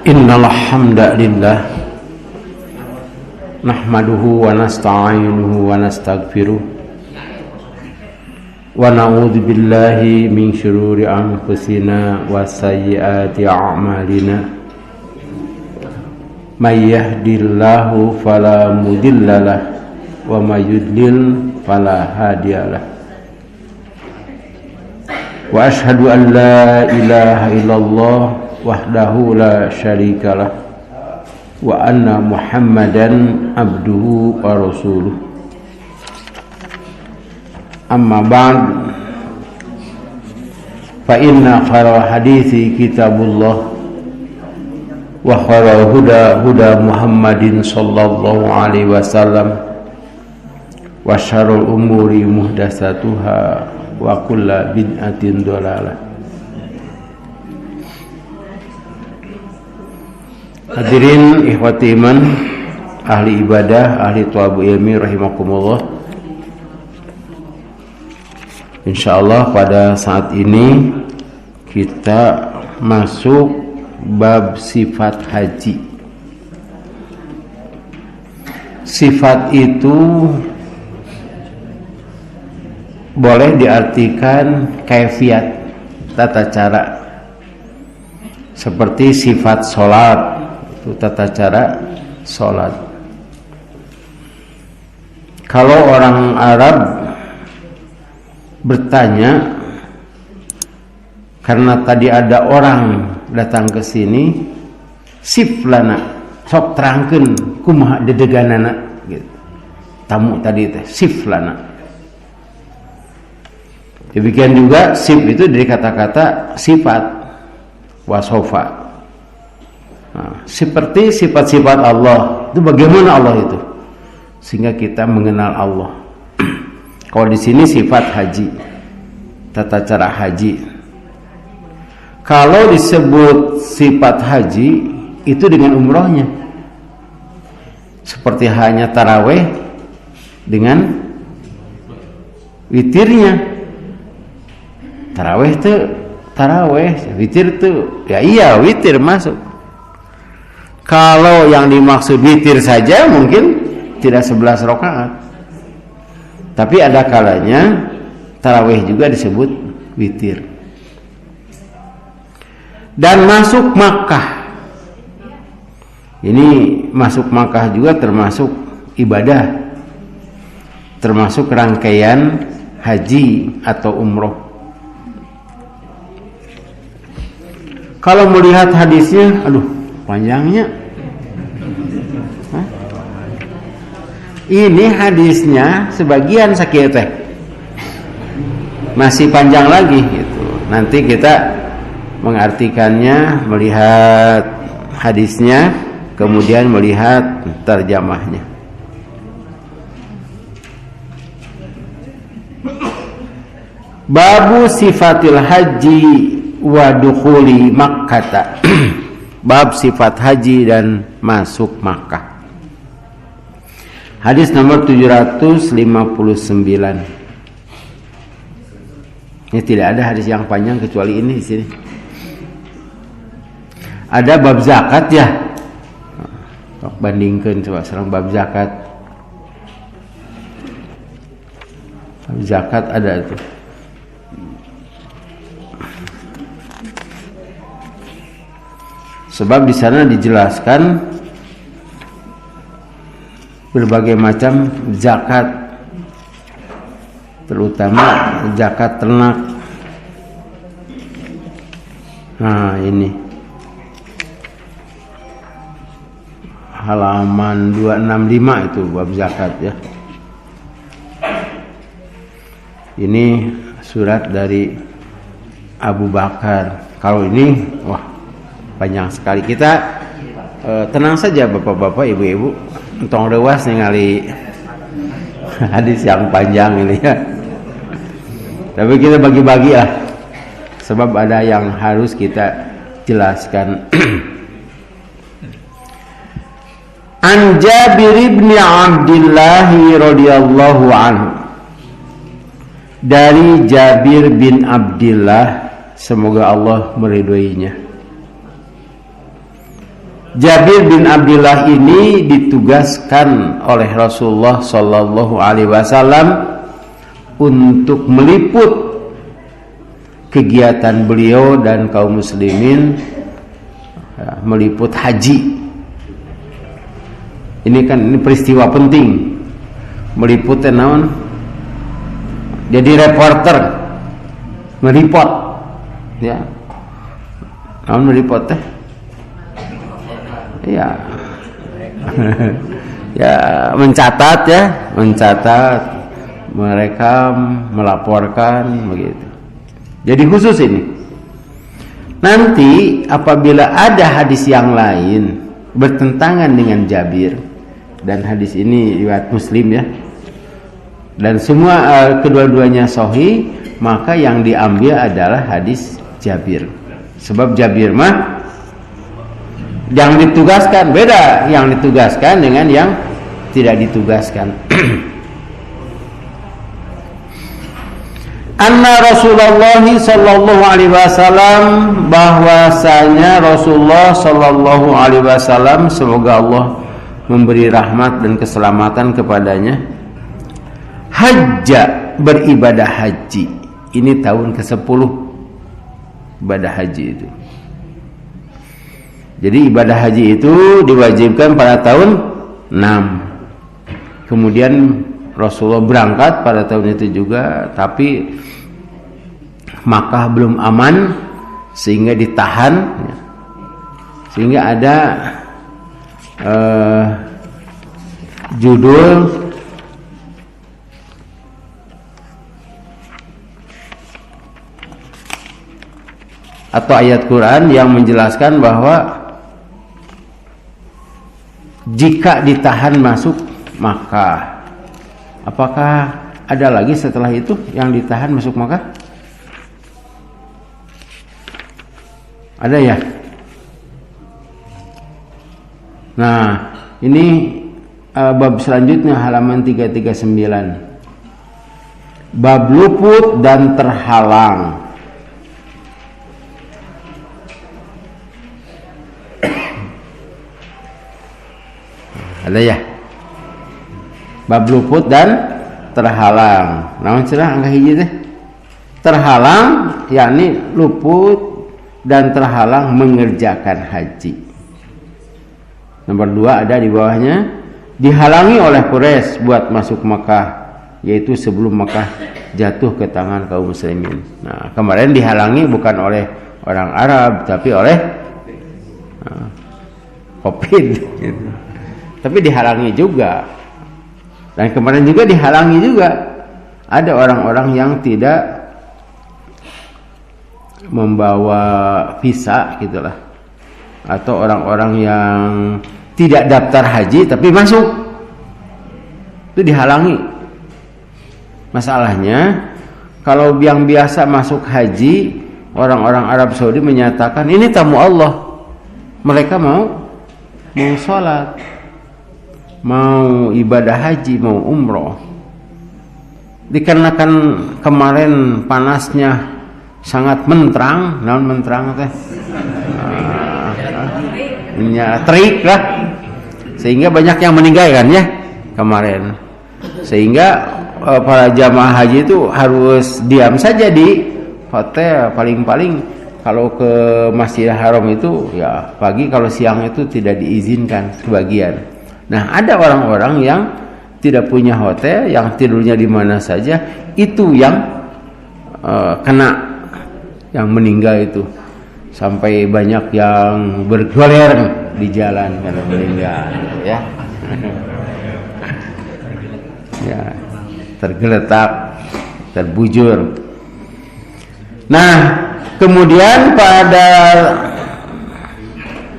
Innal hamdalillah nahmaduhu wa nasta'inuhu wa nastaghfiruh wa na'udzu billahi min syururi anfusina wa sayyiati a'malina may yahdihillahu fala mudhillalah wa may yudlil fala hadiyalah wa asyhadu an la ilaha illallah wahdahu la syarikalah wa anna muhammadan abduhu wa rasuluh. Amma ba'd, fa inna khairal hadithi kitabullah wa khairal huda huda muhammadin sallallahu alaihi wasallam wa syarrul umuri muhdatsatuha wa kullu bid'atin dhalalah. Hadirin ikhwati iman, ahli ibadah, ahli thalabul ilmi rahimakumullah. Insyaallah pada saat ini kita masuk bab sifat haji. Sifat itu boleh diartikan kaifiat, tata cara. Seperti sifat salat, tata cara sholat. Kalau orang Arab bertanya, karena tadi ada orang datang ke sini, siflana, sok terangkeun kumaha dedeganana gitu. Tamu tadi teh siflana. Demikian juga sif itu dari kata-kata sifat, wasofa. Nah, seperti sifat-sifat Allah itu, bagaimana Allah itu sehingga kita mengenal Allah. Kalau di sini sifat haji, tata cara haji. Kalau disebut sifat haji itu dengan umrohnya, seperti hanya taraweh dengan witirnya. Taraweh itu taraweh, witir itu ya iya witir masuk. Kalau yang dimaksud witir saja mungkin tidak 11 rakaat. Tapi ada kalanya tarawih juga disebut witir. Dan masuk Makkah. Ini masuk Makkah juga termasuk ibadah. Termasuk rangkaian haji atau umroh. Kalau melihat hadisnya, aduh panjangnya. Ini hadisnya sebagian sakieu teh. Masih panjang lagi gitu. Nanti kita mengartikannya, melihat hadisnya, kemudian melihat terjemahnya. Babu sifatil haji wa dukhuli Makkah. Bab sifat haji dan masuk Makkah. Hadis nomor 759. Ini tidak ada hadis yang panjang kecuali ini di sini. Ada bab zakat ya. Bandingkan coba sekarang bab zakat. Bab zakat ada itu. Sebab di sana dijelaskan berbagai macam zakat, terutama zakat ternak. Nah ini halaman 265 itu bab zakat ya. Ini surat dari Abu Bakar. Kalau ini wah panjang sekali. Kita tenang saja bapak-bapak, ibu-ibu, entong rewas ningali hadis yang panjang ini ya. Tapi kita bagi-bagi lah, sebab ada yang harus kita jelaskan. An Jabir bin Abdullah radhiyallahu anhu, dari Jabir bin Abdullah, semoga Allah meridhoinya. Jabir bin Abdullah ini ditugaskan oleh Rasulullah Sallallahu Alaihi Wasallam untuk meliput kegiatan beliau dan kaum muslimin, meliput haji. Ini peristiwa penting. Meliput naon? Jadi reporter, meliput, ya. Naon meliput teh? Ya, ya mencatat, merekam, melaporkan, begitu. Jadi khusus ini. Nanti apabila ada hadis yang lain bertentangan dengan Jabir, dan hadis ini riwayat Muslim ya, dan semua kedua-duanya sahih, maka yang diambil adalah hadis Jabir. Sebab Jabir mah yang ditugaskan beda, yang ditugaskan dengan yang tidak ditugaskan. Anna Rasulullah sallallahu alaihi wasallam, bahwasanya Rasulullah sallallahu alaihi wasallam, semoga Allah memberi rahmat dan keselamatan kepadanya, hajja, beribadah haji. Ini tahun ke-10 ibadah haji itu. Jadi ibadah haji itu diwajibkan pada tahun 6. Kemudian Rasulullah berangkat pada tahun itu juga, tapi Makkah belum aman sehingga ditahan, sehingga ada judul atau ayat Quran yang menjelaskan bahwa jika ditahan masuk Makkah, apakah ada lagi setelah itu yang ditahan masuk Makkah? Ada ya? Nah, ini bab selanjutnya halaman 339. Bab luput dan terhalang. Ada ya? Bab luput dan terhalang. Namun cenah angka hiji teh. Terhalang yakni luput dan terhalang mengerjakan haji. Nomor 2 ada di bawahnya, dihalangi oleh Quraisy buat masuk Makkah, yaitu sebelum Makkah jatuh ke tangan kaum muslimin. Nah, kemarin dihalangi bukan oleh orang Arab tapi oleh Covid gitu. Tapi dihalangi juga. Dan kemarin juga dihalangi juga. Ada orang-orang yang tidak membawa visa gitulah. Atau orang-orang yang tidak daftar haji tapi masuk. Itu dihalangi. Masalahnya kalau yang biasa masuk haji, orang-orang Arab Saudi menyatakan ini tamu Allah. Mereka mau sholat, mau ibadah haji, mau umroh. Dikarenakan kemarin panasnya sangat menterang, naon menterang teh? Terik lah. Sehingga banyak yang meninggal kan ya kemarin. Sehingga para jamaah haji itu harus diam saja di hotel, paling-paling kalau ke Masjidil Haram itu ya pagi, kalau siang itu tidak diizinkan sebagian. Nah, ada orang-orang yang tidak punya hotel, yang tidurnya di mana saja, itu yang kena, yang meninggal itu. Sampai banyak yang bergoler di jalan karena meninggal, ya. Ya, tergeletak, terbujur. Nah, kemudian pada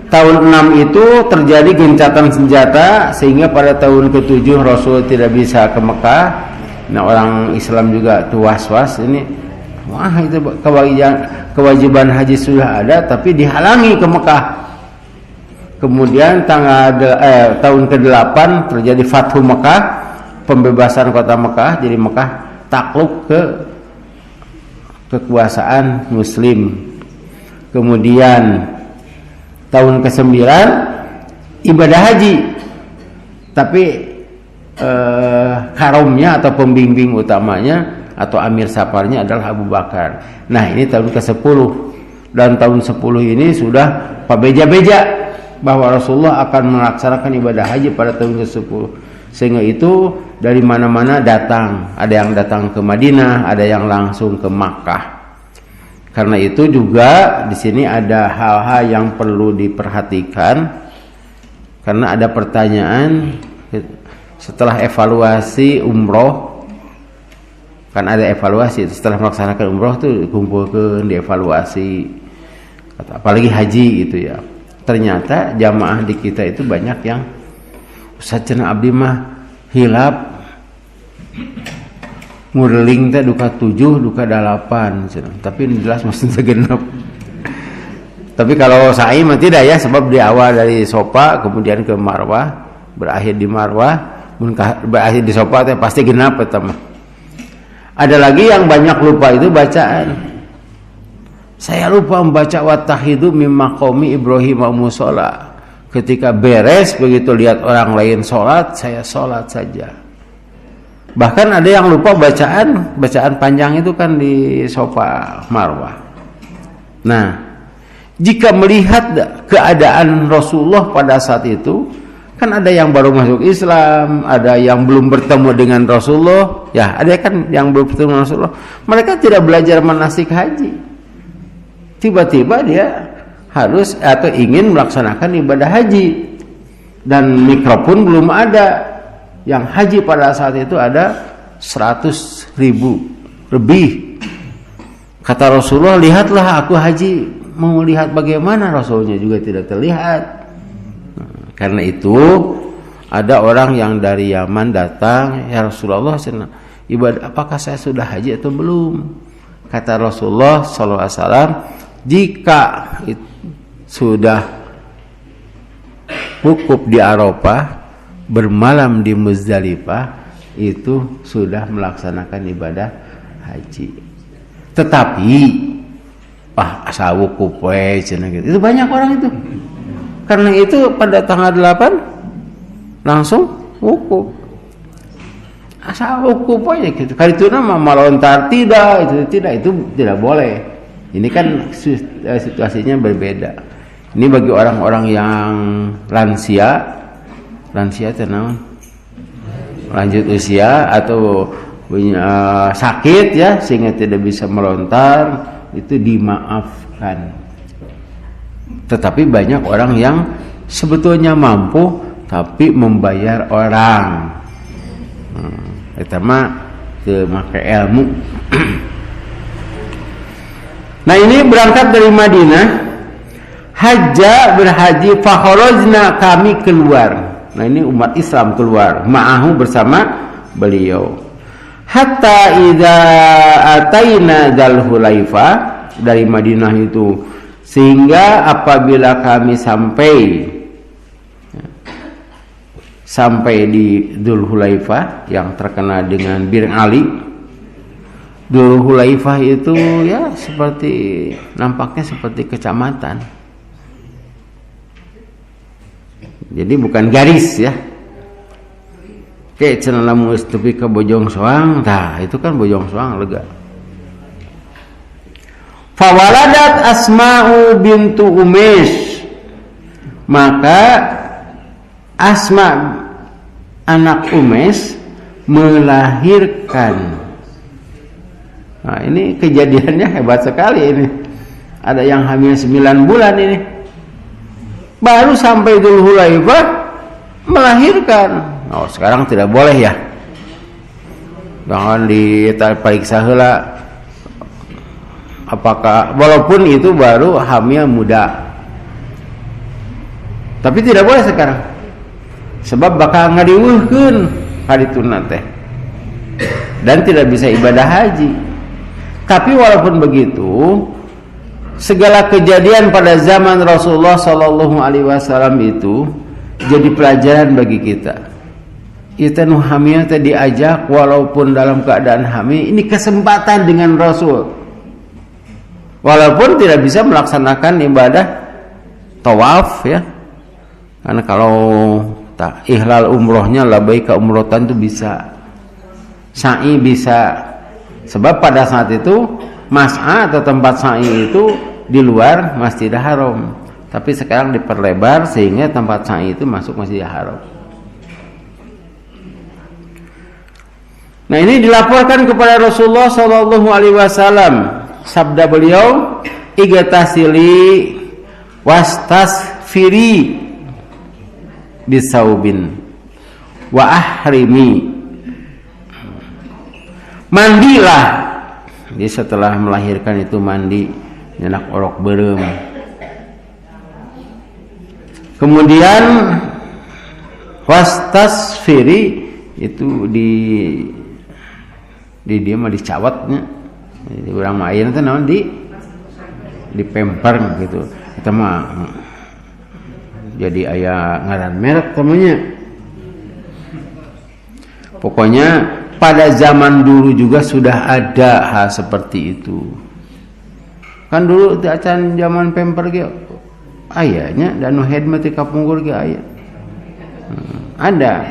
tahun 6 itu terjadi gencatan senjata, sehingga pada tahun ke-7 Rasul tidak bisa ke Mekah. Nah, orang Islam juga tuh was-was, ini wah itu kewajiban haji sudah ada tapi dihalangi ke Mekah. Kemudian tahun ke-8 terjadi Fathu Mekah, pembebasan kota Mekah, jadi Mekah takluk ke kekuasaan muslim. Kemudian tahun ke-9 ibadah haji, tapi karomnya atau pembimbing utamanya atau amir safarnya adalah Abu Bakar. Nah, ini tahun ke-10, dan tahun 10 ini sudah pabeja-beja bahwa Rasulullah akan melaksanakan ibadah haji pada tahun ke-10. Sehingga itu dari mana-mana datang, ada yang datang ke Madinah, ada yang langsung ke Makkah. Karena itu juga di sini ada hal-hal yang perlu diperhatikan, karena ada pertanyaan setelah evaluasi umroh, kan ada evaluasi setelah melaksanakan umroh tuh kumpulkan dievaluasi, apalagi haji gitu ya. Ternyata jamaah di kita itu banyak yang Ustaz cenah abdi mah hilap ngureling teh duka 7 duka 8 cenah, tapi jelas maksudnya genep. Tapi kalau sa'i mah tidak ya, sebab di awal dari Sofa kemudian ke Marwah, berakhir di Marwah, berakhir di Sofa teh pasti genap eta mah. Ada lagi yang banyak lupa itu bacaan. Saya lupa membaca wattahidu mim maqami Ibrahim musholla. Ketika beres begitu lihat orang lain sholat, saya sholat saja. Bahkan ada yang lupa bacaan panjang itu kan di Sofa Marwah. Nah, jika melihat keadaan Rasulullah pada saat itu, kan ada yang baru masuk Islam, ada yang belum bertemu dengan Rasulullah, ya ada kan yang belum bertemu dengan Rasulullah. Mereka tidak belajar manasik haji. Tiba-tiba dia harus atau ingin melaksanakan ibadah haji, dan mikrofon belum ada. Yang haji pada saat itu ada 100.000 lebih. Kata Rasulullah, lihatlah aku haji. Mau lihat bagaimana, Rasulnya juga tidak terlihat. Karena itu ada orang yang dari Yaman datang, ya Rasulullah, ibadah apakah saya sudah haji atau belum? Kata Rasulullah SAW, jika sudah wukuf di Arafah, bermalam di Muzdalifah, itu sudah melaksanakan ibadah haji. Tetapi asa wukuf gitu. Itu banyak orang itu. Karena itu pada tanggal 8 langsung wukuf. Asa wukuf aja gitu. Kali itu nama melontar tidak, itu tidak boleh. Ini kan situasinya berbeda. Ini bagi orang-orang yang lansia tenang, lanjut usia atau punya sakit ya, sehingga tidak bisa melontar, itu dimaafkan. Tetapi banyak orang yang sebetulnya mampu tapi membayar orang. Eta mah teu make ilmu. Nah, ini berangkat dari Madinah, hajja berhaji, fakharajna kami keluar. Nah, ini umat Islam keluar, ma'ahu bersama beliau. Hatta idza ataina Dzulhulaifah, dari Madinah itu, sehingga apabila kami sampai di Dzulhulaifah yang terkenal dengan Bir Ali. Dzulhulaifah itu ya nampaknya seperti kecamatan. Jadi bukan garis ya. Kayak cenah lamun tepi ke Bojong Soang, tah itu kan Bojong Soang lega. Fawaladat Asma'u bintu Umays, maka Asma anak Umays melahirkan. Nah, ini kejadiannya hebat sekali ini. Ada yang hamil 9 bulan ini. Baru sampai Dzulhulaifah melahirkan. Oh, sekarang tidak boleh ya. Jangan diperiksa heula. Apakah walaupun itu baru hamil muda. Tapi tidak boleh sekarang. Sebab bakal ngadiweuhkeun harituna teh. Dan tidak bisa ibadah haji. Tapi walaupun begitu, segala kejadian pada zaman Rasulullah Sallallahu Alaihi Wasallam itu jadi pelajaran bagi kita. Kita nu hamil tadi diajak walaupun dalam keadaan hamil, ini kesempatan dengan Rasul. Walaupun tidak bisa melaksanakan ibadah tawaf ya, Karena kalau tak ihlal umrohnya labaika umrotan itu bisa, sa'i bisa. Sebab pada saat itu mas'a atau tempat sa'i itu di luar Masjidil Haram. Tapi sekarang diperlebar sehingga tempat sa'i itu masuk Masjidil Haram. Nah, ini dilaporkan kepada Rasulullah sallallahu alaihi wasallam. Sabda beliau, "Igatasili wastasfiri bisaubin wa ahrimi." Mandilah. Jadi setelah melahirkan itu mandi, nyenak orok berem. Kemudian wastasfiri itu di dia mah dicawatnya. Jadi urang mah ayeuna teh naon di pemper gitu. Kita mah jadi aya ngaran merek namanya. Pokoknya pada zaman dulu juga sudah ada hal seperti itu. Kan dulu teh acan zaman pemper ge ayanya dan nu head mah teh kapungkur ge aya. Ada.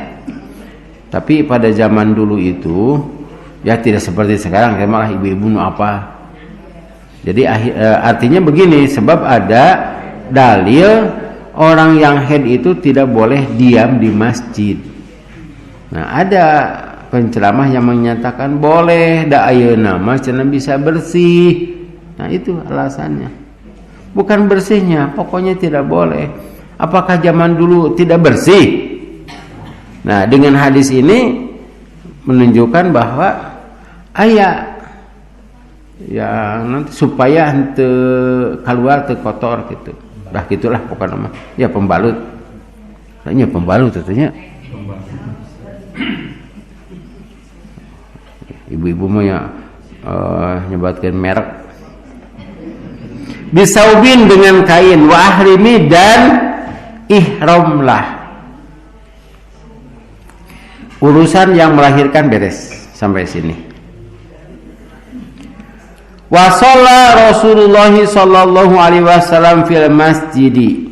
Tapi pada zaman dulu itu ya tidak seperti sekarang, malah ibu-ibu nu apa. Jadi artinya begini, sebab ada dalil orang yang haid itu tidak boleh diam di masjid. Nah, ada penceramah yang menyatakan boleh, da ayeuna mah cenah bisa bersih. Nah, itu alasannya. Bukan bersihnya, pokoknya tidak boleh. Apakah zaman dulu tidak bersih? Nah, dengan hadis ini menunjukkan bahwa aya ya nanti supaya henteu keluar teu kotor gitu. Dah gitulah pokoknya mah. Ya pembalut. Tanya pembalut katanya. Ibu-ibu mah ya nyebatkeun merek. Bisaubin dengan kain, wa ahrimi dan ihramlah. Urusan yang melahirkan beres sampai sini. Wa shalla Rasulullah sallallahu alaihi wasallam fil masjidi.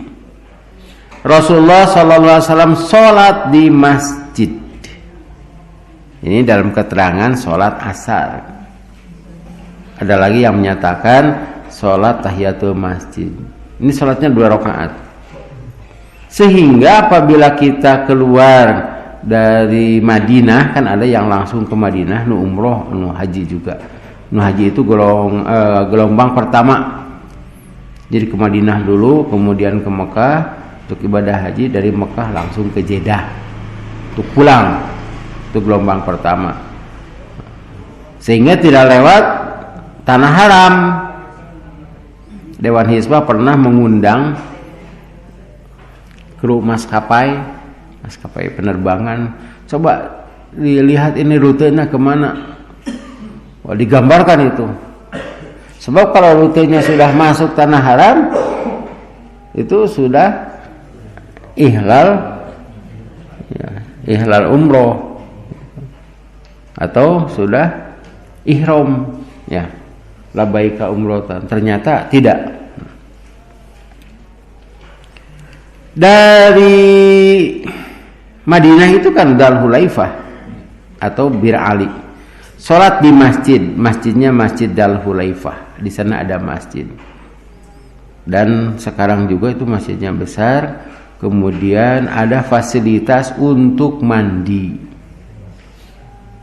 Rasulullah sallallahu alaihi wasallam salat di masjid. Ini dalam keterangan salat asar. Ada lagi yang menyatakan salat tahiyatul masjid. Ini salatnya 2 rakaat. Sehingga apabila kita keluar dari Madinah, kan ada yang langsung ke Madinah, nu umroh, nu haji juga. Nu haji itu gelombang pertama. Jadi ke Madinah dulu, kemudian ke Mekah untuk ibadah haji, dari Mekah langsung ke Jeddah untuk pulang. Itu gelombang pertama. Sehingga tidak lewat tanah haram. Dewan Hizbah pernah mengundang kru maskapai penerbangan, coba dilihat ini rutenya kemana. Wah, digambarkan itu. Sebab kalau rutenya sudah masuk tanah haram, itu sudah ihlal umroh atau sudah ihram, ya, labaika umrotan. Ternyata tidak. Dari Madinah itu kan Dzul Hulaifah atau Bir Ali. Salat di masjid, masjidnya Masjid Dzul Hulaifah. Di sana ada masjid. Dan sekarang juga itu masjidnya besar. Kemudian ada fasilitas untuk mandi.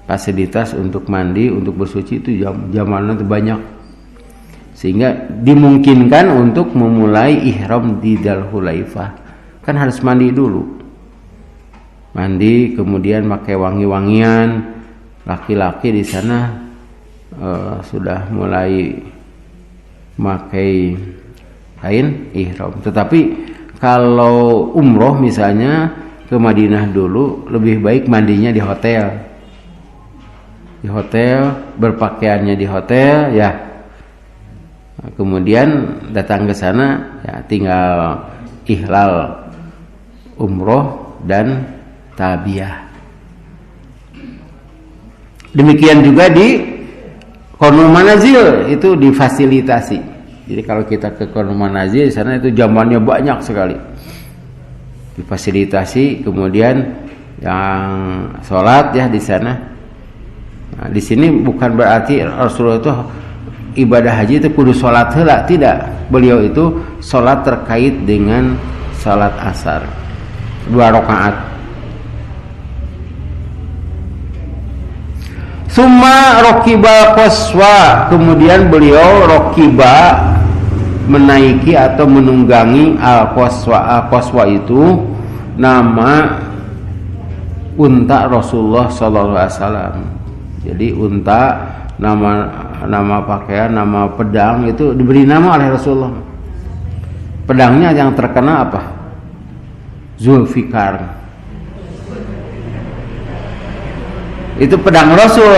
Fasilitas untuk mandi, untuk bersuci itu zamannya itu banyak. Sehingga dimungkinkan untuk memulai ihram di Dzul Hulaifah. Kan harus mandi dulu. Mandi, kemudian pakai wangi-wangian. Laki-laki di sana sudah mulai pakai kain ihram. Tetapi kalau umroh misalnya ke Madinah dulu, lebih baik mandinya di hotel. Di hotel, berpakaiannya di hotel, ya. Kemudian datang ke sana, ya tinggal ihlal umroh dan tabiyah. Demikian juga di Qur'an Manazil itu difasilitasi. Jadi kalau kita ke Qur'an Manazil di sana itu jamannya banyak sekali. difasilitasi, kemudian yang sholat ya di sana. Nah, di sini bukan berarti Rasulullah itu ibadah haji itu kudu sholat heula, tidak. Beliau itu sholat terkait dengan sholat asar 2 rakaat. Summa rokiba qaswa, kemudian beliau rokiba menaiki atau menunggangi al-qaswa. Al-qaswa itu nama unta Rasulullah sallallahu alaihi wasallam. Jadi unta, nama pakaian, nama pedang itu diberi nama oleh Rasulullah. Pedangnya yang terkenal apa? Zulfikar. Itu pedang Rasul.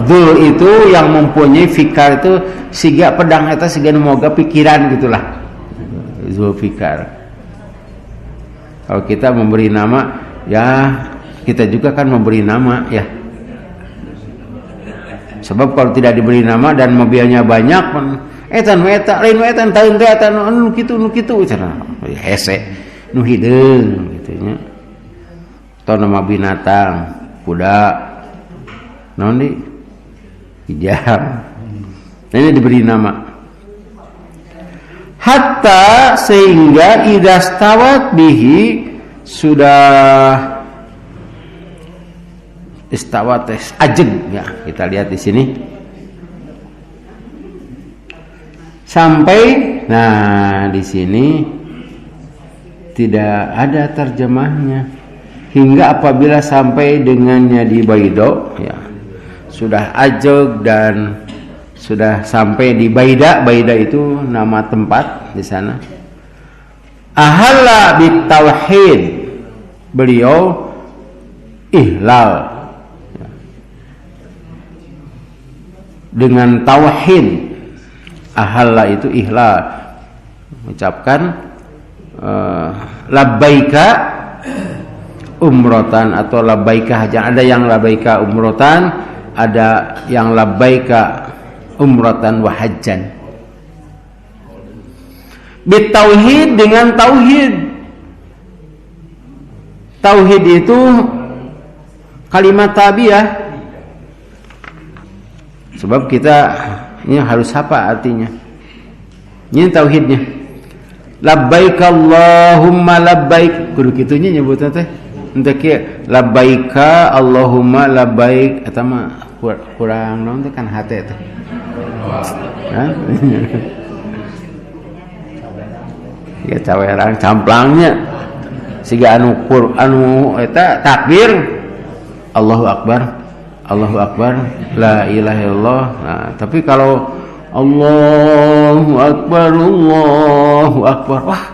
Zul itu yang mempunyai, fikar itu siga pedang eta siga moga pikiran gitulah. Zulfikar. Kalau kita memberi nama, ya kita juga kan memberi nama ya. Sebab kalau tidak diberi nama dan mobilnya banyak, etan taun teh etan nu kitu cenah. Hese nu hideung gitu nya. Atau nama binatang, kuda, naon deui? Hijab. Nah, ini diberi nama. Hatta sehingga idastawat bihi, sudah istawat ajeng ya, kita lihat di sini sampai. Nah, di sini tidak ada terjemahnya. Hingga apabila sampai dengannya di Baido ya, sudah ajeg dan sudah sampai di Baida. Baida itu nama tempat di sana. Ahalla bitauhid, beliau ihlal dengan tauhid. Ahalla itu ihlal, mengucapkan labbaika umrotan atau labbaika hajan. Ada yang labbaika umrotan, ada yang labbaika umrotan wa hajjan. Bitauhid, dengan tauhid. Tauhid itu kalimat tabiah. Sebab kita ini harus apa artinya? Ini tauhidnya. Labbaik Allahumma labbaik. Kudu kitunya nyebutna teh. Henteu kieu labbaika Allahumma labbaik, eta mah kurang naon teh kan hate teh. Hah? Ya cawerang camplangnya. Siga anu eta takbir Allahu akbar, Allahu akbar, la ilaha illallah. Nah, tapi kalau Allahu akbar, Allahu akbar, wah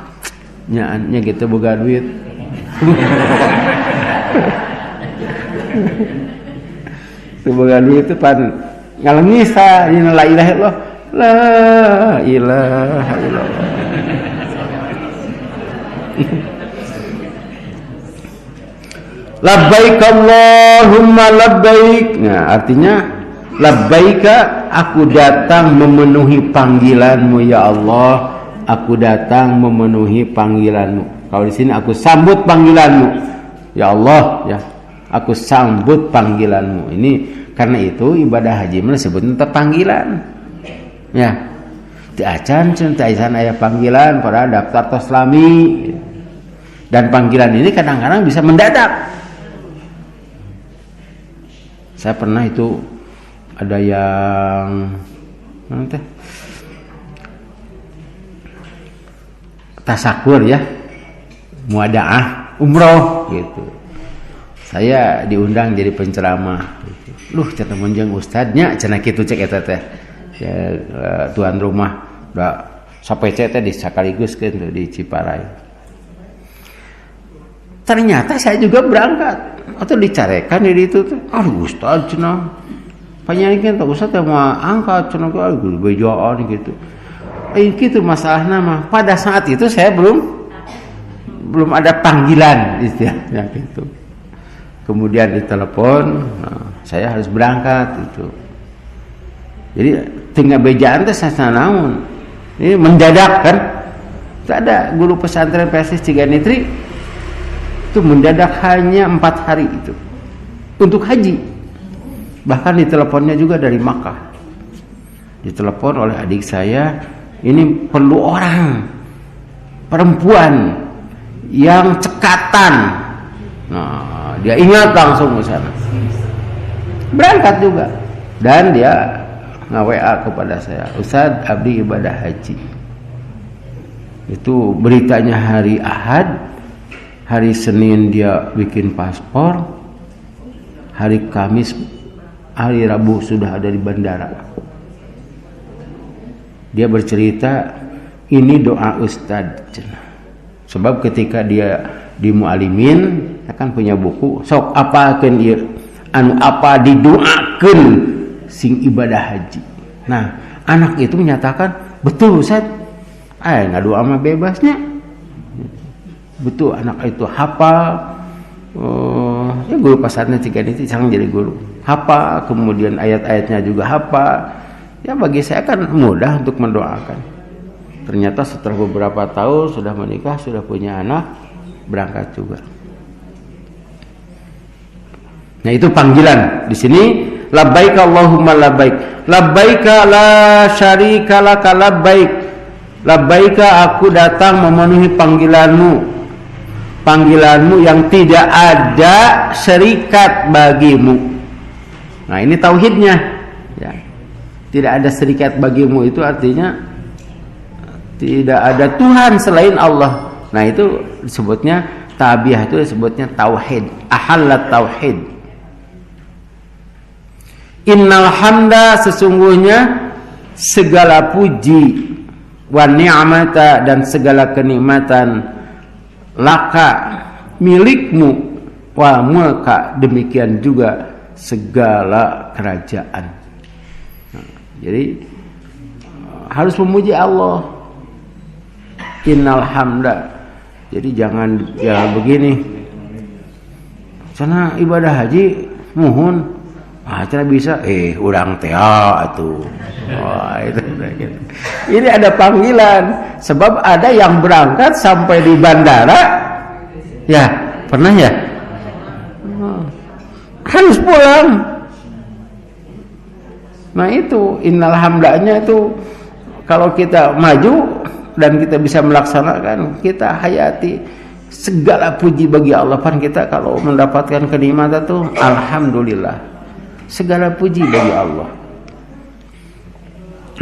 nya gitu boga duit. Boga duit itu pan ngalengis sa dina la ilaha illallah. La ilaha illallah. Labbaik Allahumma labbaik. Nah, artinya labbaika, aku datang memenuhi panggilanmu ya Allah. Aku datang memenuhi panggilanmu. Kalau di sini aku sambut panggilanmu ya Allah ya. Aku sambut panggilanmu. Ini karena itu ibadah haji disebutnya panggilan. Ya. Di acan cenah aya panggilan pada daftar taslami. Dan panggilan ini kadang-kadang bisa mendadak. Saya pernah itu ada yang tasakur ya, muadaah umroh gitu. Saya diundang jadi penceramah. Luh cenah menjeng ustadznya cenah kitu cek eta teh. Ya, tuan rumah da sapece teh di sakaliguskeun di Ciparai. Ternyata saya juga berangkat atau dicarekan di itu tuh. Ustaz cenah. Panyanyikan tak ustaz yang mau angkat cenah ke bejaan gitu. Gitu masalahnya mah. Pada saat itu saya belum ada panggilan istilahnya gitu. Kemudian ditelepon, nah, saya harus berangkat itu. Jadi tinggal bejaan teh sasanaun. Ini mendadak kan. Tak ada guru pesantren Persis Ciganitri itu mendadak hanya 4 hari itu untuk haji. Bahkan diteleponnya juga dari Makkah, ditelepon oleh adik saya, ini perlu orang perempuan yang cekatan. Nah, dia ingat langsung ke sana, berangkat juga, dan dia nge-WA kepada saya, Ustaz, abdi ibadah haji. Itu beritanya hari Ahad, hari Senin dia bikin paspor, hari Kamis, hari Rabu sudah ada di bandara. Dia bercerita, ini doa Ustaz. Sebab ketika dia di Mu'alimin, akan punya buku, sok apakeun ieu anu apa didoakeun sing ibadah haji. Nah, anak itu menyatakan, betul Ustaz, ngadoa mah bebasnya. Betul, anak itu hafal, ya guru pasarnya tiga itu sang jadi guru, hafal, kemudian ayat-ayatnya juga hafal. Ya bagi saya kan mudah untuk mendoakan. Ternyata setelah beberapa tahun sudah menikah, sudah punya anak, berangkat juga. Nah, itu panggilan di sini, labbaik Allahumma labbaik, labbaika la syarika laka labbaik, labbaika aku datang memenuhi panggilanmu yang tidak ada syarikat bagimu. Nah, ini tauhidnya ya. Tidak ada syarikat bagimu itu artinya tidak ada Tuhan selain Allah. Nah, itu disebutnya tabiah, itu disebutnya tauhid, ahallat tauhid. Innal hamda, sesungguhnya segala puji, wa ni'mata, dan segala kenikmatan, laka, milikmu, wa mulka, demikian juga segala kerajaan. Nah, jadi harus memuji Allah. Innal hamda. Jadi jangan begini. Sana ibadah haji muhun, cara bisa urang teh atuh. Wah, itu. Ini ada panggilan, sebab ada yang berangkat sampai di bandara, ya pernah ya, harus pulang. Nah, itu innal hamdanya itu kalau kita maju dan kita bisa melaksanakan, kita hayati, segala puji bagi Allah. Pan kita kalau mendapatkan kenikmatan itu alhamdulillah, segala puji bagi Allah.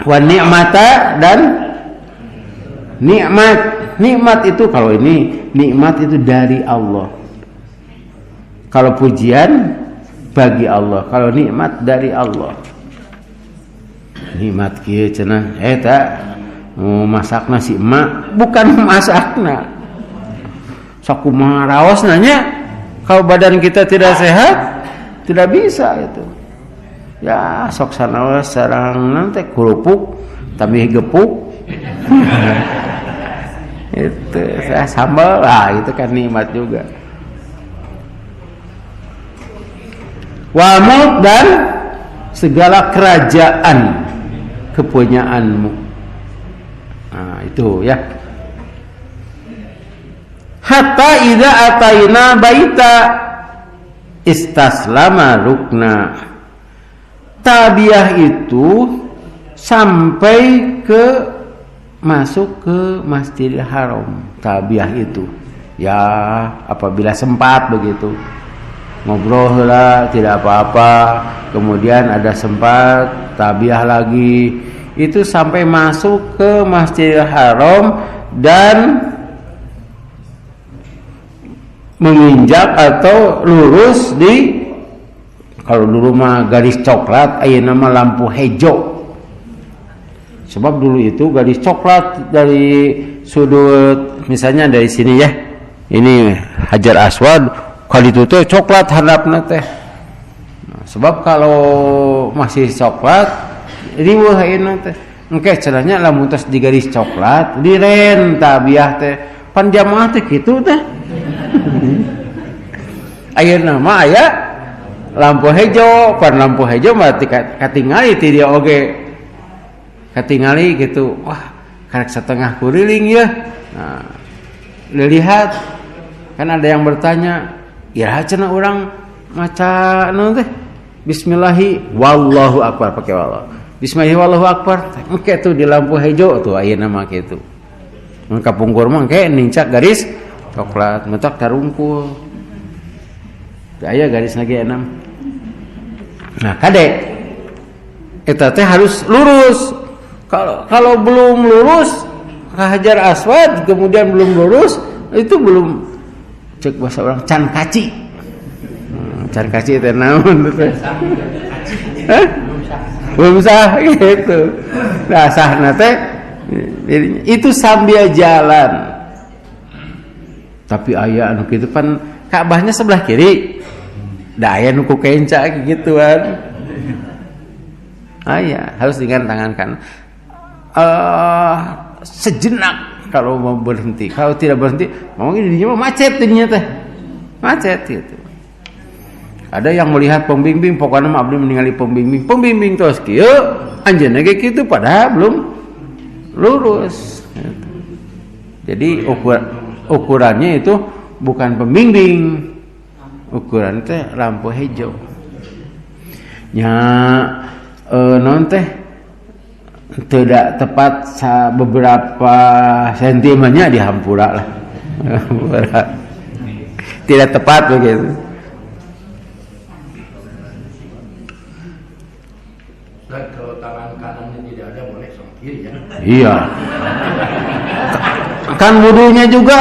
Wa ni'mata, dan nikmat itu, kalau ini nikmat itu dari Allah, kalau pujian bagi Allah, kalau nikmat dari Allah. Nikmat kieu cenah masak nasi emak, bukan masakna sok kumaha raos nanya. Kalau badan kita tidak sehat, tidak bisa itu. Ya sok sanaos sareng nanti kerupuk tapi gepuk. Itu saya sambal, itu kan nikmat juga. Wa mulk, dan segala kerajaan kepunyaanmu. Nah, itu ya. Hatta idza ataina baita istaslama rukna. Tabiah itu sampai masuk ke Masjidil Haram. Tabiah itu ya apabila sempat begitu, ngobrol lah tidak apa-apa, kemudian ada sempat tabiah lagi, itu sampai masuk ke Masjidil Haram dan menginjak atau lurus di, kalau dulu mah garis coklat, ayeuna mah lampu hejo. Sebab dulu itu garis coklat dari sudut, misalnya dari sini ya, ini Hajar Aswad, kalau itu teh coklat handapna teh. Nah, sebab kalau masih coklat riweuh ayeuna teh. Engke cenahnya lamun tos di garis coklat, diren tabiah teh. Pan jamaah teh kitu teh. Ayeuna mah aya lampu hejo, pan lampu hejo mah katingali ti dia oge. Katingali gitu. Wah, karek setengah kuriling ya. Nah, lihat Kan ada yang bertanya, ya cenah orang maca naon teh? Bismillahi wallahu akbar pakai wallahu. Bismillahi wallahu akbar. Engke tuh di lampu hijau tuh ayeuna mah kitu. Mun kapungkur mah engke nincak garis coklat, mentak tarungkul. Teu aya garis lagi 6. Nah, kade eta teh harus lurus. Kalau belum lurus ke Hajar Aswad kemudian belum lurus, itu belum cek bahasa orang can kaci. Can kaci teh naon teh? Belum sah gitu. Nah, sahna teh itu sambil jalan. Tapi aya anu kitu pan Ka'bahnya sebelah kiri. Da aya nu ku kenca gituan. Aya harus dengan tangan kanan. Sejenak kalau mau berhenti. Kalau tidak berhenti, mungkin dirinya macet dirinya teh. Macet gitu. Ada yang melihat pembimbing, pokoknya mah abdi ningali pembimbing. Pembimbing tos kieu, anjeunna ge kitu padahal belum lurus. Gitu. Jadi ukurannya itu bukan pembimbing. Ukuran teh lampu hijau. Nya non teh tidak tepat beberapa sentimennya dihampura lah. Tidak tepat begitu. Kalau tangan kanannya tidak ada boleh sama kiri ya. Iya. Kan wudunya juga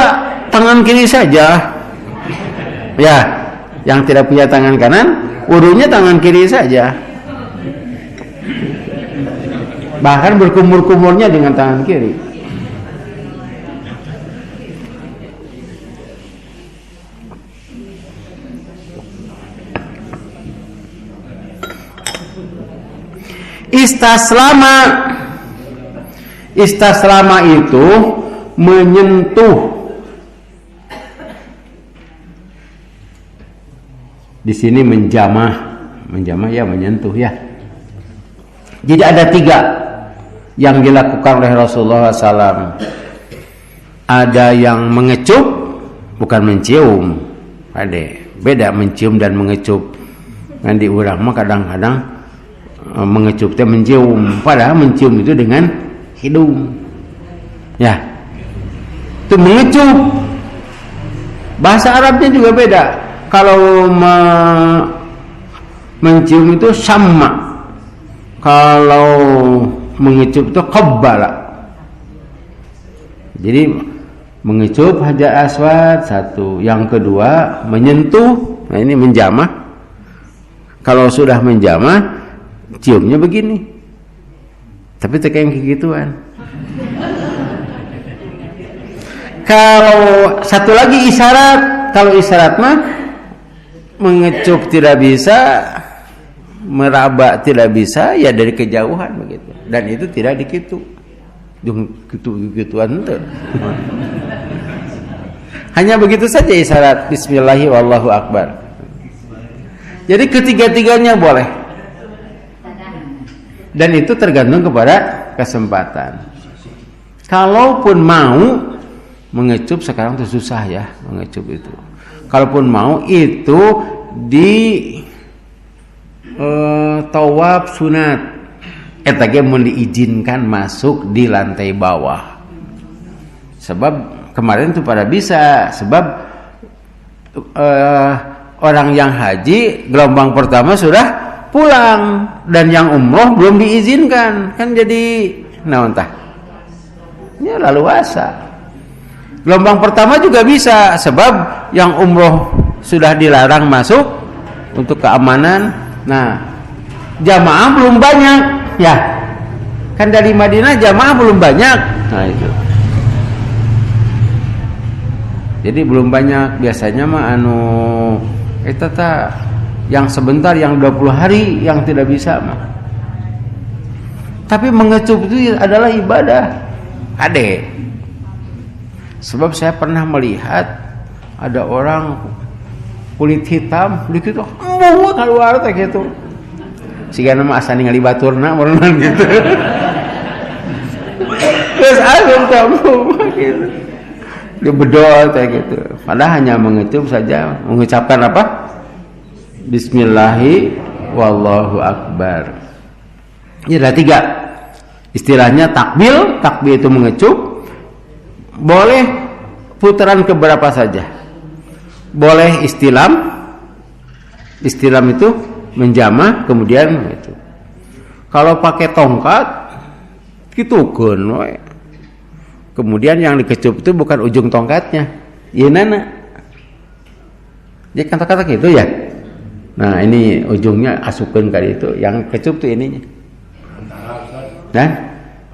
tangan kiri saja. Ya, yang tidak punya tangan kanan, wudunya tangan kiri saja. Bahkan berkumur-kumurnya dengan tangan kiri. Istaslama itu menyentuh. Di sini menjamah ya menyentuh ya. Jadi ada 3 yang dilakukan oleh Rasulullah SAW. Ada yang mengecup, bukan mencium. Beda mencium dan mengecup. Kan di urang mah kadang-kadang mengecup teh mencium, padahal mencium itu dengan hidung. Ya. Itu mengecup. Bahasa Arabnya juga beda. Kalau mencium itu sama. Kalau mengecup itu qabbala. Jadi mengecup Hajar Aswad satu, yang kedua menyentuh. Nah ini menjamah. Kalau sudah menjamah, ciumnya begini. Tapi teka yang gituan. Kalau satu lagi isyarat. Kalau isyarat mah mengecup tidak bisa, meraba tidak bisa, ya dari kejauhan begitu. Dan itu tidak dikitu. Gitu-gituan itu. Hanya begitu saja isyarat bismillahi wallahu akbar. Jadi ketiga-tiganya boleh. Dan itu tergantung kepada kesempatan. Kalaupun mau mengecup sekarang itu susah ya mengecup itu. Kalaupun mau itu di tawaf sunat, eta ge mun diizinkan masuk di lantai bawah. Sebab kemarin itu pada bisa, sebab orang yang haji gelombang pertama sudah pulang dan yang umroh belum diizinkan, kan jadi naon tah? Ya laluasa. Gelombang pertama juga bisa, sebab yang umroh sudah dilarang masuk untuk keamanan. Nah, jamaah belum banyak, ya. Kan dari Madinah jamaah belum banyak. Nah itu. Jadi belum banyak, biasanya mah eta tah yang sebentar, yang 20 hari yang tidak bisa mah. Tapi mengecup itu adalah ibadah. Sebab saya pernah melihat ada orang kulit hitam begitu, embung keluar teh gitu. Siga nama asa ningali baturna merenang gitu. Terus asup kamu gitu. Dia berdoa kayak gitu. Padahal hanya mengecup saja, mengucapkan apa? Bismillahi wallahu akbar. Ini ada 3. Istilahnya takbil itu mengecup. Boleh putaran keberapa saja. Boleh istilam itu menjamah kemudian itu. Kalau pakai tongkat gitukeun we. Kemudian yang dikecup itu bukan ujung tongkatnya. Ieu nana. Dia kata-kata gitu ya. Nah, ini ujungnya asupkeun ka ditu, yang kecup tuh ininya. Nah,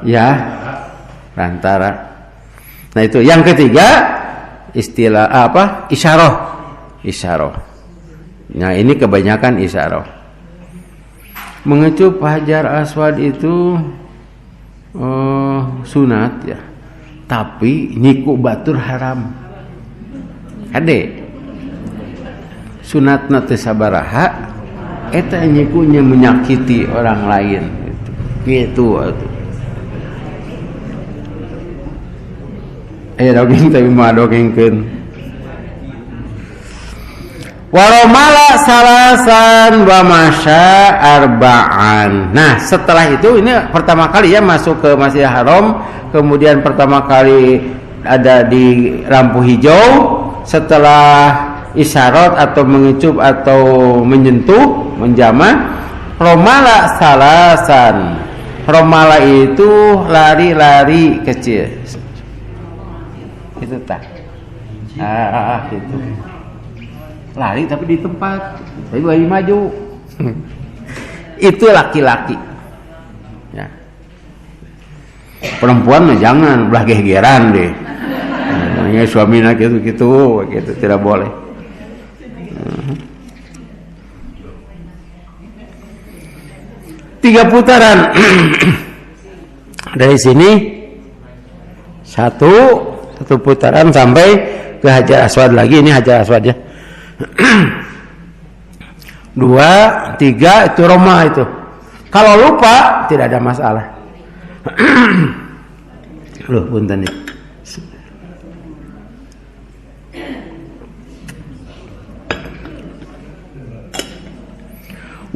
ya. Rantara. Nah, itu yang ketiga istilah apa? Isyarah. Nah, ini kebanyakan isyarah. Mengecup Hajar Aswad itu sunat ya. Tapi nyiku batur haram. Ade. Sunatna teh sabaraha eta nyikunya menyakiti orang lain gitu atuh. Dongeng tapi mah dongengkeun. Waromala salasan wa masya arba'an. Nah, setelah itu ini pertama kali ya masuk ke Masjidil Haram, kemudian pertama kali ada di lampu hijau, setelah isyarat atau mengecup atau menyentuh, menjamah. Romala salasan. Romala itu lari-lari kecil. Itu tak. Gitu. Lari tapi di tempat, tapi lagi maju. Itu laki-laki. Ya. Perempuan mah jangan belah gegeran deh. Namanya suaminya gitu tidak boleh. Tiga putaran. Dari sini satu putaran sampai ke Hajar Aswad lagi. Ini Hajar Aswad ya. 2, 3 itu Roma itu. Kalau lupa tidak ada masalah. Loh, punten nih.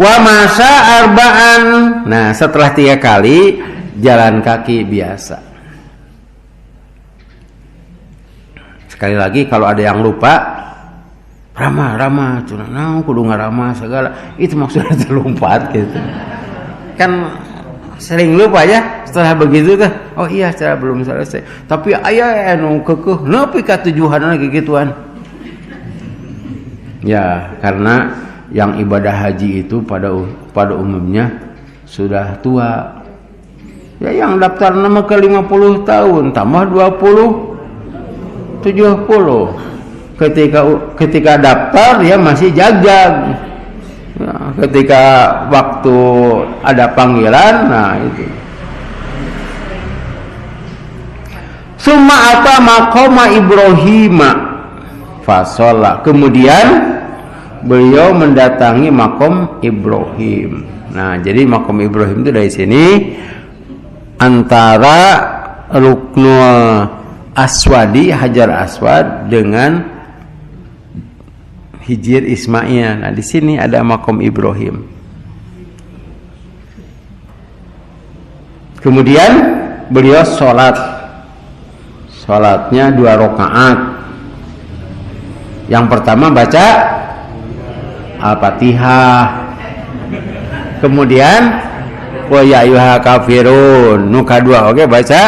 Wa masa arba'an. Nah, setelah 3 kali jalan kaki biasa. Sekali lagi kalau ada yang lupa, Rama, cuna naon kudu ngaramah segala. Itu maksudnya terlompat gitu. Kan sering lupa ya setelah begitu tuh. Oh iya, setelah belum selesai. Tapi aya anu kekeh nepi ka tujuanna gituan. Ya, karena yang ibadah haji itu pada umumnya sudah tua. Ya, yang daftar nama ke 50 tahun tambah 20 70. Ketika daftar dia masih jagjag. Ya, ketika waktu ada panggilan, nah itu. Summa ata maqama Ibrahim fasolla. Kemudian beliau mendatangi makom Ibrahim. Nah, jadi makom Ibrahim itu dari sini antara Ruknul Aswadi, Hajar Aswad dengan Hijir Ismail. Nah, di sini ada makom Ibrahim. Kemudian beliau sholatnya 2 rakaat. Yang pertama baca Al-Fatihah. Kemudian wa ya ayyuhal kafirun. Nu kadua oke baca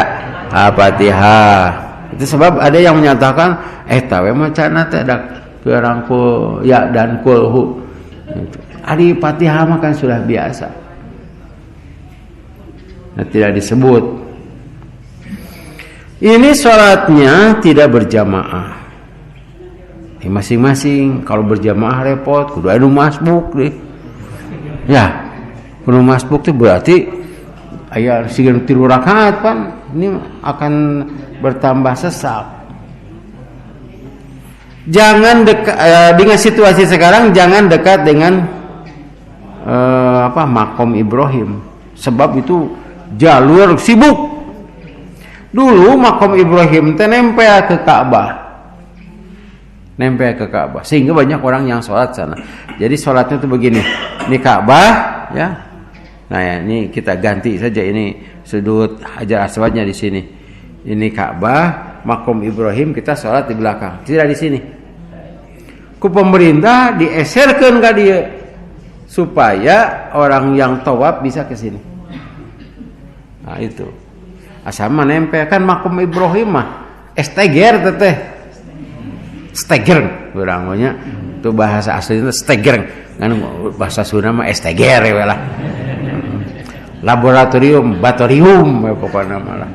Al-Fatihah. Itu sebab ada yang menyatakan tawe macana teh da kerangkul ya dan kulhu. Ari Fatihah mah kan sudah biasa. Nah, tidak disebut. Ini sholatnya tidak berjamaah. Masing-masing. Kalau berjamaah repot, kudu anu masbuk deh. Ya, kudu masbuk itu berarti aya sigan 3 rakaat kan. Ini akan bertambah sesak. Jangan dekat dengan situasi sekarang, jangan dekat dengan makom Ibrahim, sebab itu jalur sibuk. Dulu makom Ibrahim teh nempel ke Ka'bah. Nempel ke Ka'bah. Sehingga banyak orang yang sholat sana. Jadi sholatnya tuh begini. Ini Ka'bah ya. Nah ya, ini kita ganti saja ini sudut Hajar Aswadnya di sini. Ini Ka'bah, makom Ibrahim, kita sholat di belakang. Tidak di sini. Ku pemerintah dieserkeun ka dieu supaya orang yang tawaf bisa ke sini. Nah itu. Asama nempel kan makom Ibrahim mah esteger teteh. Steger urang mah nya. Itu bahasa aslinya steger. Kan bahasa Sunda mah esteger we lah. Laboratorium, batorium pokoknya malah.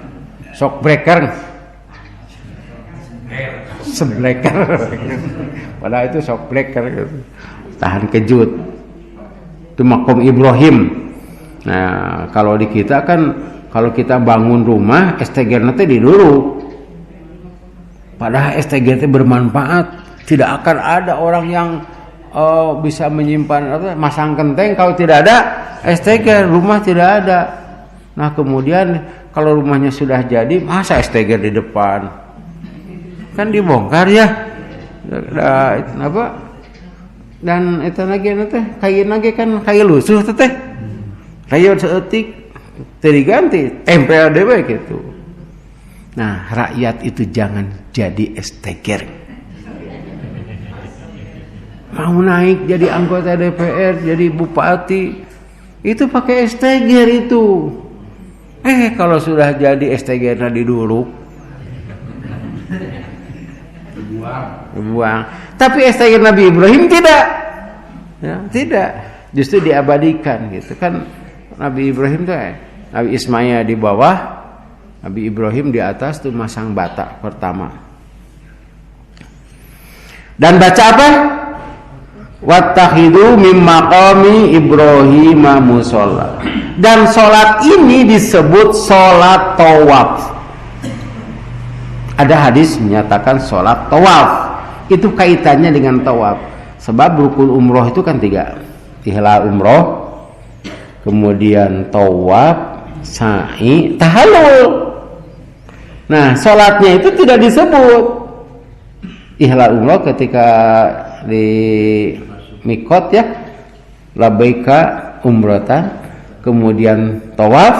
Shock breaker. Sebreaker. Padahal itu shock breaker gitu. Tahan kejut. Itu makom Ibrahim. Nah, kalau di kita kan kalau kita bangun rumah, STG nanti didulu. Padahal STG itu bermanfaat. Tidak akan ada orang yang bisa menyimpan masang genteng kalau tidak ada STG, rumah tidak ada. Nah kemudian kalau rumahnya sudah jadi, masa STG di depan? Kan dibongkar ya. Apa? Dan itu lagi nanti kain lagi kan kain lusuh teh. Kayu seetik diganti tempel dewe gitu. Nah, rakyat itu jangan jadi esteger. Mau naik jadi anggota DPR, jadi bupati, itu pakai esteger itu. Kalau sudah jadi estegernya di dulu, dibuang. Tapi esteger Nabi Ibrahim tidak. Ya, tidak. Justru diabadikan gitu kan. Nabi Ibrahim tuh Nabi Ismail di bawah, Nabi Ibrahim di atas tuh masang bata pertama. Dan baca apa? Wattakhidu mim maqami Ibrahim musalla. Dan salat ini disebut salat tawaf. Ada hadis menyatakan salat tawaf. Itu kaitannya dengan tawaf. Sebab rukun umroh itu kan 3. Ihlal umroh, kemudian tawaf, sa'i, tahallul. Nah, salatnya itu tidak disebut. Ihlal umroh ketika di mikot ya, labaika umratan, kemudian tawaf,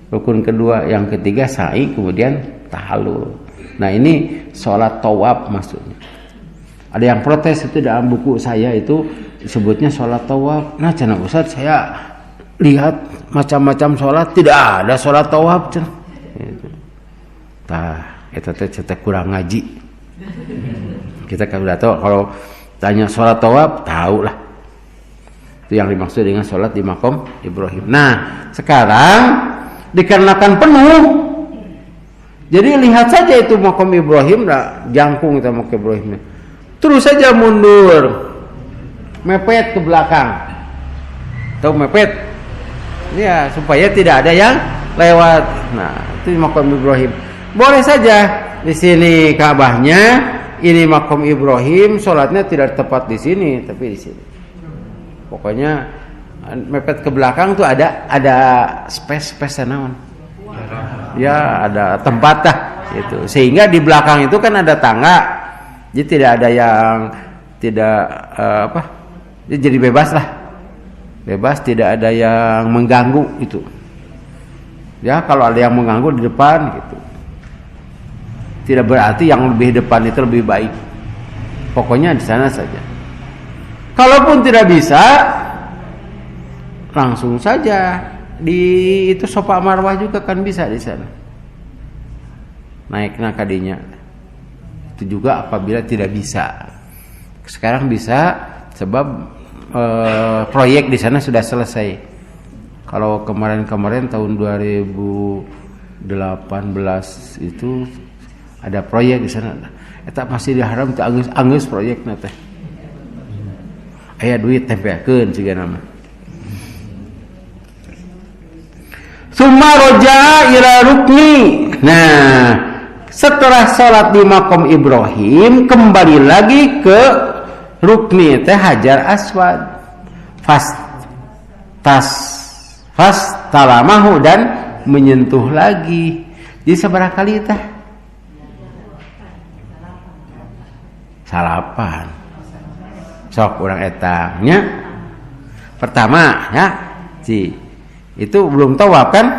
rukun kedua, yang ketiga sa'i, kemudian tahallul. Nah, ini salat tawaf maksudnya. Ada yang protes itu dalam buku saya itu disebutnya sholat tawaf. Nah, cenah Ustaz, saya lihat macam-macam sholat, tidak ada sholat tawaf cenah. Gitu. Tah, eta teh kurang ngaji. Kita kan udah tahu kalau tanya sholat tawaf, tahu lah. Itu yang dimaksud dengan sholat di makom Ibrahim. Nah, sekarang dikarenakan penuh, jadi lihat saja itu makom Ibrahim, dah jangkung itu makom Ibrahimnya. Terus saja mundur, mepet ke belakang. Tahu mepet? Ya, supaya tidak ada yang lewat. Nah, itu makom Ibrahim. Boleh saja di sini Ka'bahnya, ini makom Ibrahim, sholatnya tidak tepat di sini, tapi di sini. Pokoknya mepet ke belakang tuh ada space naon. Ya, ada tempat dah gitu. Sehingga di belakang itu kan ada tangga. Jadi tidak ada yang tidak jadi bebas lah, bebas, tidak ada yang mengganggu itu. Ya, kalau ada yang mengganggu di depan gitu, tidak berarti yang lebih depan itu lebih baik. Pokoknya di sana saja. Kalaupun tidak bisa, langsung saja di itu Sofa Marwah juga kan bisa di sana. Naiknya kadinya. Itu juga apabila tidak bisa. Sekarang bisa sebab proyek di sana sudah selesai. Kalau kemarin tahun 2018 itu ada proyek di sana. Eta masih diharam teh anggeus proyekna teh. Aya duit tempekeun siga nama. Summa roja ila rukni. Nah, setelah sholat di makom Ibrahim, kembali lagi ke rukni teh Hajar Aswad. Fas talamahu, dan menyentuh lagi. Jadi sabaraha kali tah? Salapan. Sok urang eta nya. Pertama ya, itu belum tawaf kan?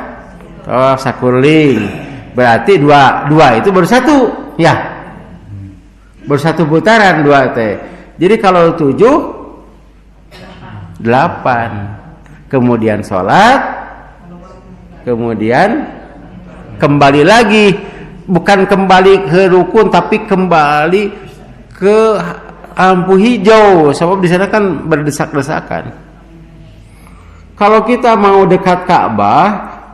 Tawaf sakuling. Berarti dua itu baru satu, ya. Baru satu putaran dua teh. Jadi kalau 7 8. Kemudian sholat, kemudian kembali lagi, bukan kembali ke rukun tapi kembali ke lampu hijau, sebab di sana kan berdesak-desakan. Kalau kita mau dekat Ka'bah,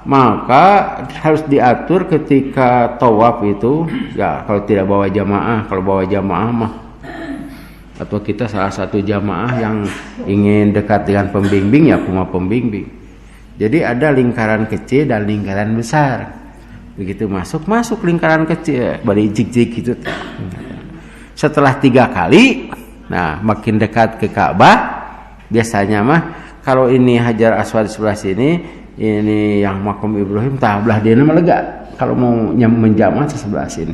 maka harus diatur ketika tawaf itu, ya kalau tidak bawa jamaah, kalau bawa jamaah mah, atau kita salah satu jamaah yang ingin dekat dengan pembimbing, ya cuma pembimbing. Jadi ada lingkaran kecil dan lingkaran besar. Begitu masuk lingkaran kecil, bari jik-jik gitu. Setelah 3 kali, nah makin dekat ke Ka'bah, biasanya mah kalau ini Hajar Aswad sebelah sini, ini yang Makom Ibrahim tablah dia mah lega. Kalau mau menjamah ke sebelah sini.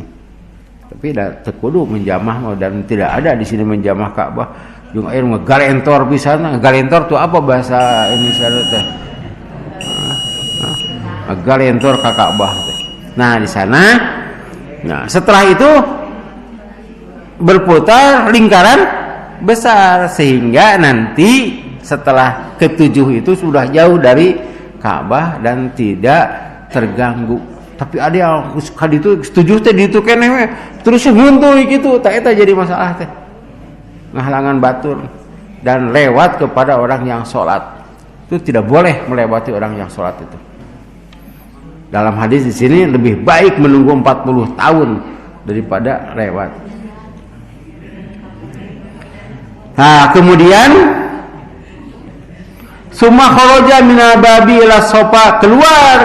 Tapi dah tekudu menjamah dan tidak ada di sini menjamah Ka'bah. Jeung air ngagalentor pisan. Galentor tuh apa bahasa Indonesia teh? Galentor ka Ka'bah teh. Nah, di sana setelah itu berputar lingkaran besar sehingga nanti setelah ke-7 itu sudah jauh dari Ka'bah dan tidak terganggu. Tapi ada yang kali itu setuju teh ditu keneh terus nguntuy gitu, tak eta jadi masalah teh. Ngahalangan batur dan lewat kepada orang yang sholat. Itu tidak boleh melewati orang yang sholat itu. Dalam hadis di sini lebih baik menunggu 40 tahun daripada lewat. Nah, kemudian summa kharaja minal babi ila sofa, keluar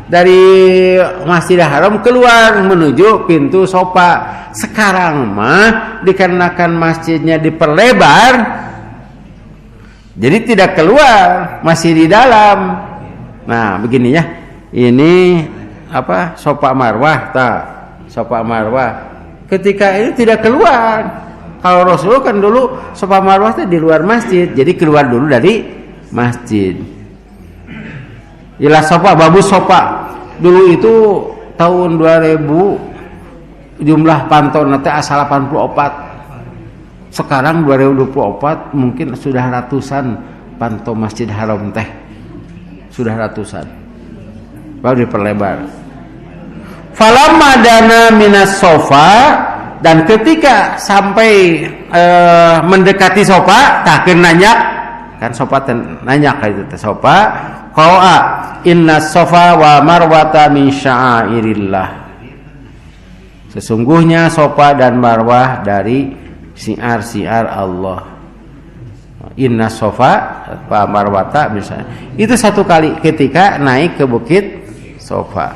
dari Masjidil Haram, keluar menuju pintu sofa. Sekarang mah dikarenakan masjidnya diperlebar, jadi tidak keluar, masih di dalam. Nah, begini ya. Ini apa? Sofa Marwah, Sofa Marwah. Ketika ini tidak keluar. Kalau Rasul kan dulu Sofa Marwah itu di luar masjid, jadi keluar dulu dari masjid. Ila sofa, babu sofa. Dulu itu tahun 2000 jumlah pantau nanti asal 84. Sekarang 2024 mungkin sudah ratusan pantau Masjid Haram teh. Sudah ratusan. Baru diperlebar. Falamma dana minas sofa, dan ketika sampai mendekati sofa, tak nanya kan sofa nanya kayak itu sofa, qa'a inna sofa wa marwata min sya'airillah. Sesungguhnya sofa dan marwah dari siar-siar Allah. Inna sofa wa marwata misalnya. Itu satu kali ketika naik ke bukit Sofa.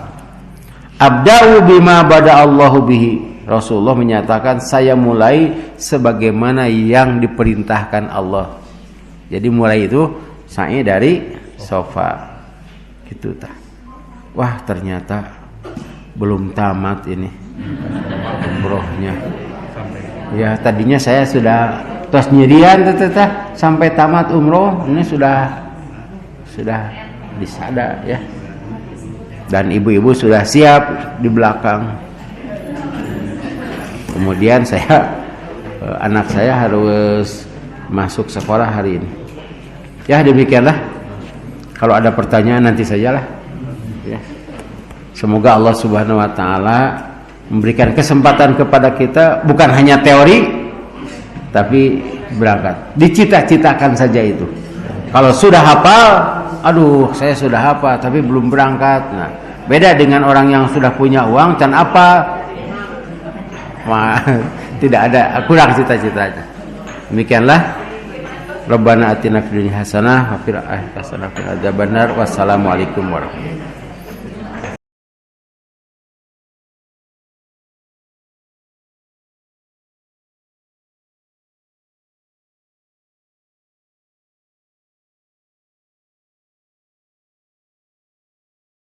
Abda'u bima bada Allahu bihi. Rasulullah menyatakan, saya mulai sebagaimana yang diperintahkan Allah. Jadi mulai itu sa'i dari Sofa. Gitu tah. Wah, ternyata belum tamat ini umrohnya. Ya, tadinya saya sudah tos nyirian teteh sampai tamat umroh, ini sudah disada ya. Dan ibu-ibu sudah siap di belakang. Kemudian anak saya harus masuk sekolah hari ini. Ya, demikianlah. Kalau ada pertanyaan nanti sajalah. Ya. Semoga Allah Subhanahu wa taala memberikan kesempatan kepada kita bukan hanya teori tapi berangkat. Dicita-citakan saja itu. Kalau sudah hafal, aduh saya sudah hafal tapi belum berangkat. Nah, beda dengan orang yang sudah punya uang dan apa? Tidak ada, kurang cita-citanya. Demikianlah. Rabbana atina fid dunya hasanah wa fil akhirati hasanah wa qina adzabannar. Wassalamualaikum warahmatullahi wabarakatuh.